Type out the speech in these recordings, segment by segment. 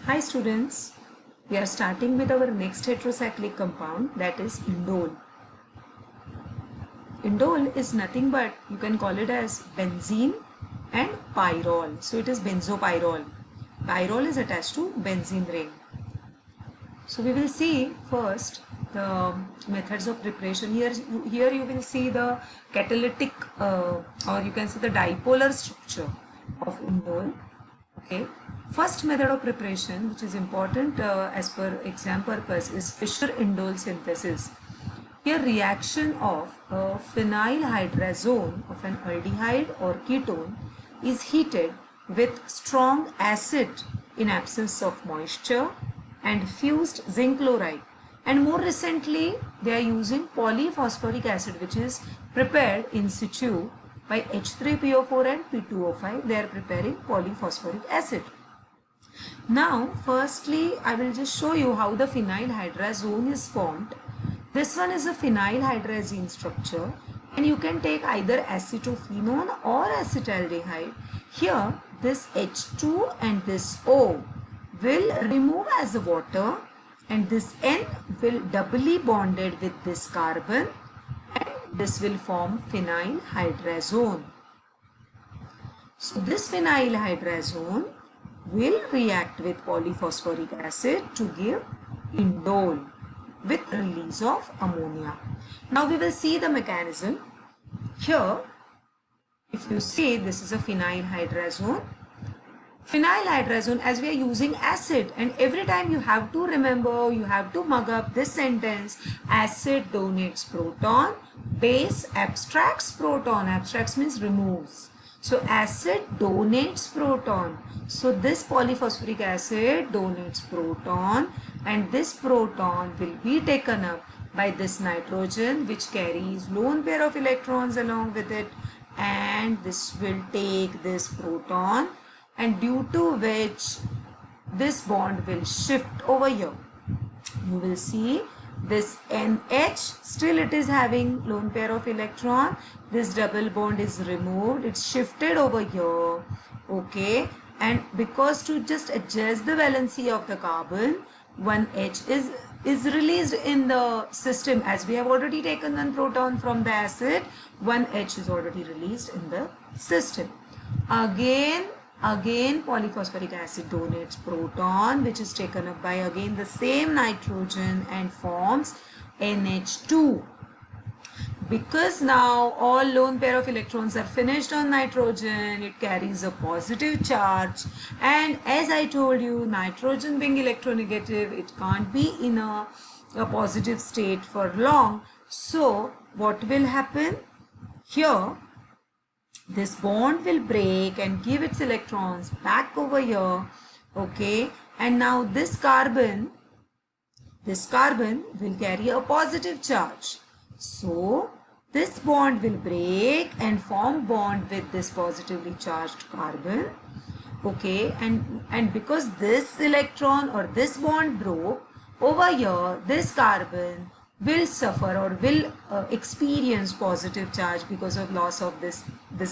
Hi students, we are starting with our next heterocyclic compound, that is indole. Indole is nothing but, you can call it as benzene and pyrrole. So it is benzopyrrole. Pyrrole is attached to benzene ring. So we will see first the methods of preparation. Here you will see the catalytic or you can say the dipolar structure of indole. Okay. First method of preparation, which is important as per exam purpose, is Fischer-Indole synthesis. Here reaction of a phenylhydrazone of an aldehyde or ketone is heated with strong acid in absence of moisture and fused zinc chloride. And more recently, they are using polyphosphoric acid, which is prepared in situ by H3PO4 and P2O5. They are preparing polyphosphoric acid. Now, firstly, I will just show you how the phenylhydrazone is formed. This one is a phenylhydrazine structure, and you can take either acetophenone or acetaldehyde. Here, this H2 and this O will remove as water, and this N will doubly bonded with this carbon, and this will form phenylhydrazone. So this phenylhydrazone will react with polyphosphoric acid to give indole with release of ammonia. Now we will see the mechanism. Here, if you see, this is a phenylhydrazone. Phenylhydrazone, as we are using acid, and every time you have to remember, you have to mug up this sentence: acid donates proton, base abstracts proton. Abstracts means removes. So acid donates proton. So this polyphosphoric acid donates proton, and this proton will be taken up by this nitrogen, which carries lone pair of electrons along with it, and this will take this proton, and due to which this bond will shift over here. You will see this NH, still it is having lone pair of electron. This double bond is removed, it's shifted over here. Okay, and because to just adjust the valency of the carbon, one H is released in the system. As we have already taken one proton from the acid, one H is already released in the system. Again polyphosphoric acid donates proton, which is taken up by again the same nitrogen and forms NH2. Because now all lone pair of electrons are finished on nitrogen, it carries a positive charge, and as I told you, nitrogen being electronegative, it can't be in a positive state for long. So what will happen here? This bond will break and give its electrons back over here. Okay, and now this carbon will carry a positive charge. So this bond will break and form bond with this positively charged carbon. Okay, and because this electron or this bond broke over here, this carbon will suffer or will experience positive charge because of loss of this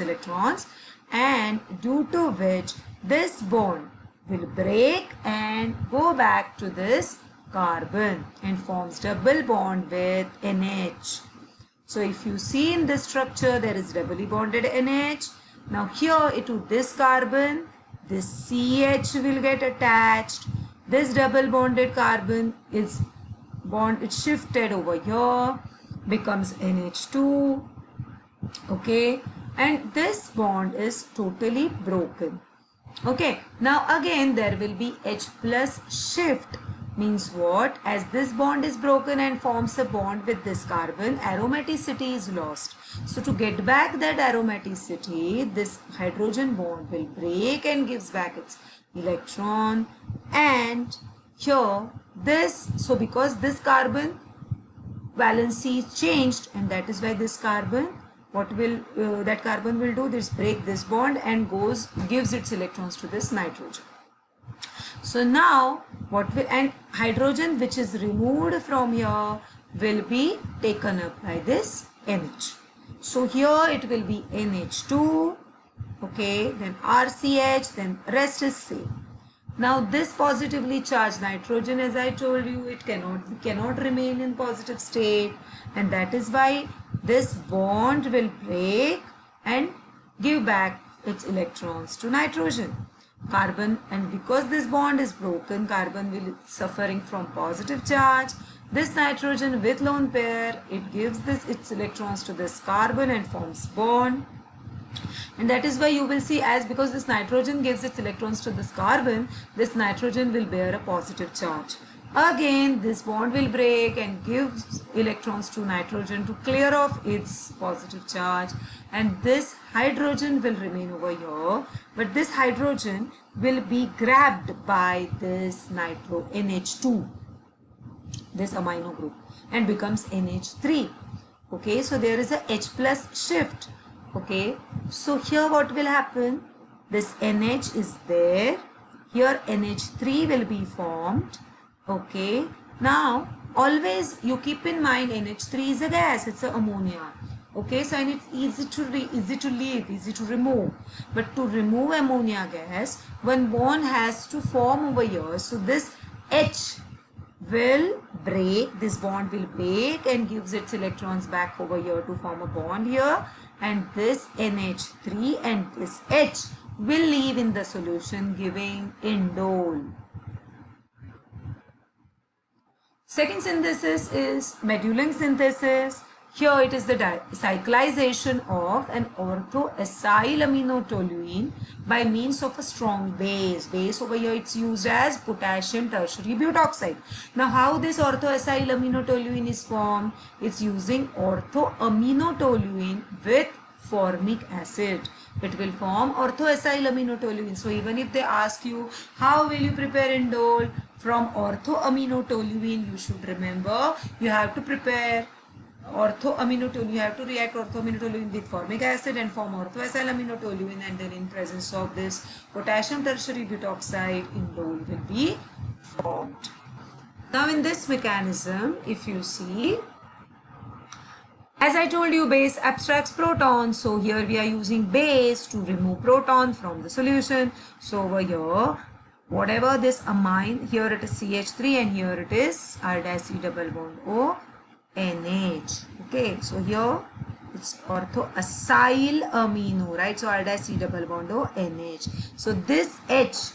electrons, and due to which this bond will break and go back to this carbon and forms double bond with NH. So if you see in this structure, there is doubly bonded NH. Now here to this carbon, this CH will get attached. This double bonded carbon is it's shifted over here, becomes NH2. Okay, and this bond is totally broken. Okay, now again there will be H plus shift. Means what? As this bond is broken and forms a bond with this carbon, aromaticity is lost. So to get back that aromaticity, this hydrogen bond will break and gives back its electron, and here this, so because this carbon valency is changed, and that is why this carbon, what will that carbon will do, this break this bond and gives its electrons to this nitrogen. So now what will, and hydrogen which is removed from here will be taken up by this NH. So here it will be NH2, okay, then RCH, then rest is same. Now this positively charged nitrogen, as I told you, it cannot remain in positive state, and that is why this bond will break and give back its electrons to nitrogen. Carbon, and because this bond is broken, carbon will suffering from positive charge. This nitrogen with lone pair, it gives its electrons to this carbon and forms bond. And that is why you will see, as because this nitrogen gives its electrons to this carbon, this nitrogen will bear a positive charge. Again, this bond will break and gives electrons to nitrogen to clear off its positive charge, and this hydrogen will remain over here, but this hydrogen will be grabbed by this NH2, this amino group, and becomes NH3. Okay, so there is a H plus shift. Okay, so here what will happen? This NH is there. Here NH3 will be formed. Okay, now always you keep in mind NH3 is a gas. It's a ammonia. Okay, so and it's easy to leave, easy to remove. But to remove ammonia gas, one bond has to form over here. So this H will break, this bond will break and gives its electrons back over here to form a bond here, and this NH3 and this H will leave in the solution, giving indole. Second synthesis is Medulin synthesis. Here it is the cyclization of an orthoacyl aminotoluene by means of a strong base. Base over here it's used as potassium tertiary butoxide. Now how this orthoacyl aminotoluene is formed? It's using orthoaminotoluene with formic acid. It will form orthoacyl aminotoluene. So even if they ask you how will you prepare indole from orthoaminotoluene, you should remember you have to prepare orthoaminotoluene. You have to react orthoaminotoluene with formic acid and form orthoacyl aminotoluene, and then in presence of this potassium tertiary butoxide, indole will be formed. Now in this mechanism, if you see, as I told you, base abstracts proton. So here we are using base to remove proton from the solution. So over here, whatever this amine, here it is CH3 and here it is R-C double bond O NH. Okay, so here it's orthoacyl amino, right? So R-C double bond O NH. So this H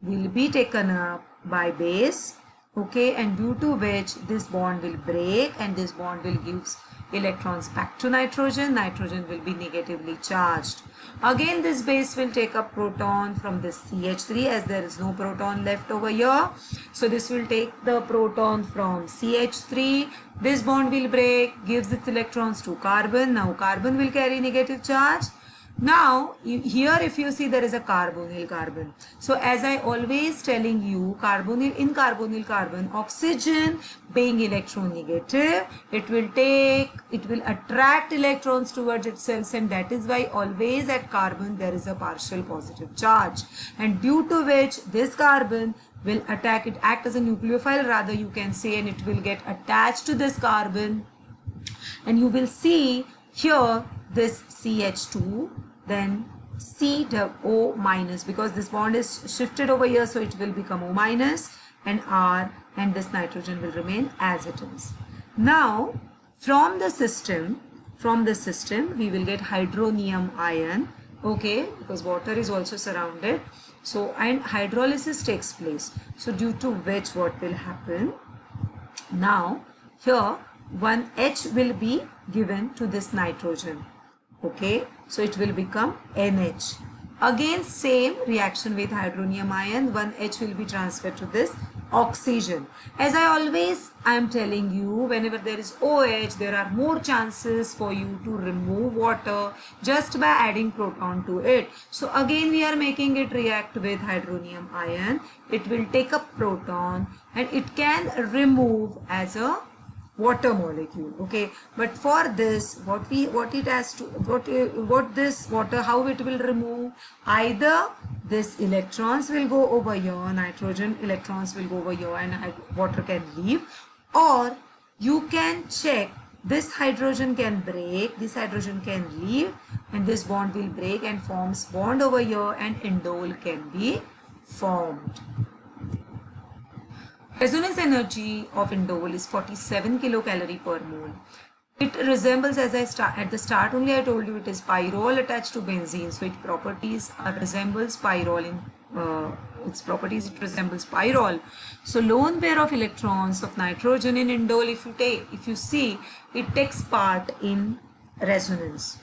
will be taken up by base, okay, and due to which this bond will break and this bond will give electrons back to nitrogen. Nitrogen will be negatively charged. Again this base will take up proton from this CH3, as there is no proton left over here. So this will take the proton from CH3. This bond will break, gives its electrons to carbon. Now carbon will carry negative charge. Now here if you see, there is a carbonyl carbon. So as I always telling you, carbonyl, in carbonyl carbon, oxygen being electronegative, it will attract electrons towards itself, and that is why always at carbon there is a partial positive charge, and due to which this carbon will act as a nucleophile, rather you can say, and it will get attached to this carbon, and you will see here this CH2, then CO minus, because this bond is shifted over here, so it will become O minus, and R, and this nitrogen will remain as it is. Now from the system we will get hydronium ion, okay, because water is also surrounded. So and hydrolysis takes place, so due to which what will happen, now here one H will be given to this nitrogen. Okay, so it will become NH. Again same reaction with hydronium ion, one H will be transferred to this oxygen. As I am telling you, whenever there is OH, there are more chances for you to remove water just by adding proton to it. So again we are making it react with hydronium ion. It will take up proton and it can remove as a water molecule, okay, but for this what this water, how it will remove, either this electrons will go over here, nitrogen electrons will go over here and water can leave, or you can check this hydrogen can break, this hydrogen can leave, and this bond will break and forms bond over here and indole can be formed. Resonance energy of indole is 47 kilocalorie per mole. It resembles, as at the start only I told you, it is pyrrole attached to benzene, so its properties resembles pyrrole in it resembles pyrrole. So lone pair of electrons of nitrogen in indole, if you see, it takes part in resonance.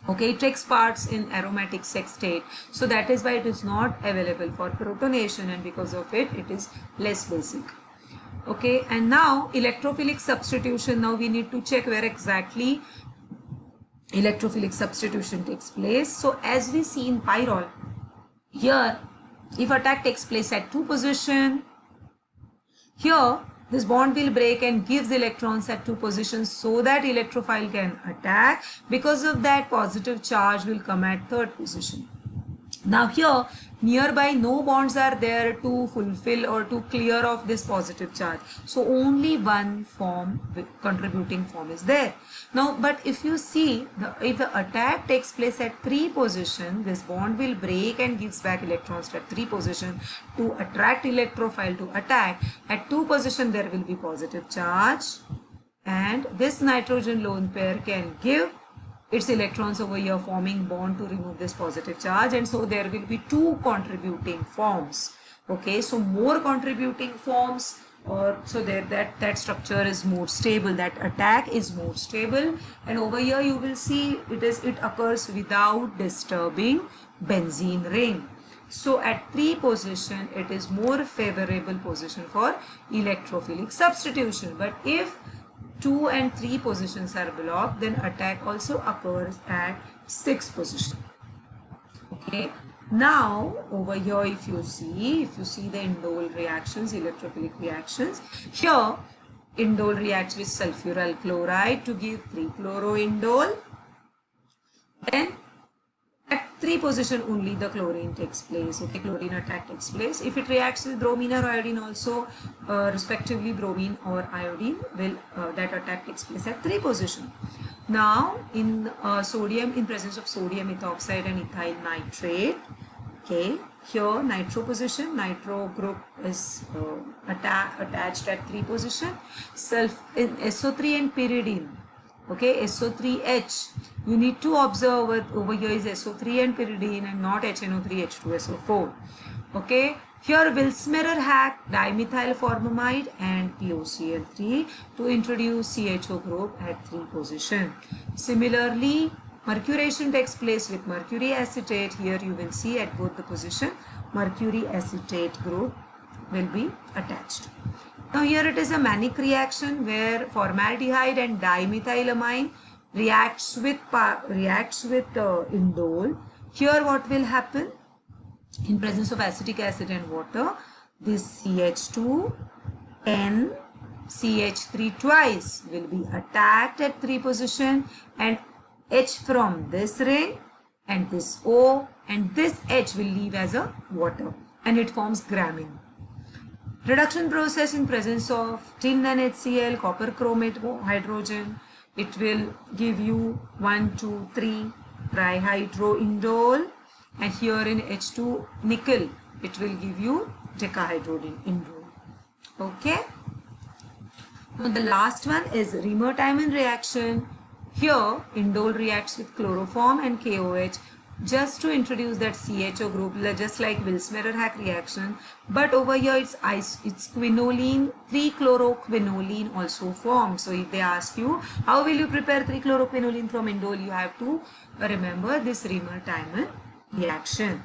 Okay, it takes parts in aromatic sextate, so that is why it is not available for protonation, and because of it, it is less basic. Okay, and now electrophilic substitution. Now we need to check where exactly electrophilic substitution takes place. So as we see in pyrrole, here if attack takes place at 2 position, here this bond will break and gives electrons at 2 positions so that electrophile can attack. Because of that, positive charge will come at 3rd position. Now here nearby no bonds are there to fulfill or to clear off this positive charge, so only one contributing form is there. Now but if you see, if the attack takes place at 3 position, this bond will break and gives back electrons at 3 position to attract electrophile to attack. At 2 position there will be positive charge, and this nitrogen lone pair can give its electrons over here, forming bond to remove this positive charge, and so there will be 2 contributing forms. Okay, so more contributing forms, or so there that structure is more stable, that attack is more stable, and over here you will see it occurs without disturbing benzene ring. So at 3 position it is more favorable position for electrophilic substitution, but if 2 and 3 positions are blocked, then attack also occurs at 6 position. Okay, now over here if you see the indole reactions, electrophilic reactions, here indole reacts with sulfuryl chloride to give 3-chloroindole. Then at 3 position only the chlorine takes place. Okay, chlorine attack takes place. If it reacts with bromine or iodine also, respectively bromine or iodine, will that attack takes place at 3 position. Now in presence of sodium ethoxide and ethyl nitrate, okay, here nitro position, nitro group is attached at 3 position. In SO3 and pyridine, okay, SO3H, you need to observe over here is SO3 and pyridine and not HNO3 H2SO4. Okay, here Wilsmerer-Hack dimethyl formamide and POCl3 to introduce CHO group at 3 position. Similarly, mercuration takes place with mercury acetate. Here you will see at both the position mercury acetate group will be attached. Now here it is a Mannich reaction where formaldehyde and dimethylamine reacts with indole. Here what will happen? In presence of acetic acid and water, this CH2 and CH3 twice will be attacked at 3 position, and H from this ring and this O and this H will leave as a water and it forms gramine. Reduction process in presence of tin and HCl, copper chromate hydrogen, it will give you 1, 2, 3 trihydroindole, and here in H2 nickel it will give you decahydroindole. Okay. Now the last one is Riemer-Tiemann reaction. Here indole reacts with chloroform and KOH just to introduce that CHO group, just like Wilsmerer-Hack reaction, but over here it's quinoline, 3-chloroquinoline also formed. So if they ask you how will you prepare 3-chloroquinoline from indole, you have to remember this Riemer-Tiemann reaction.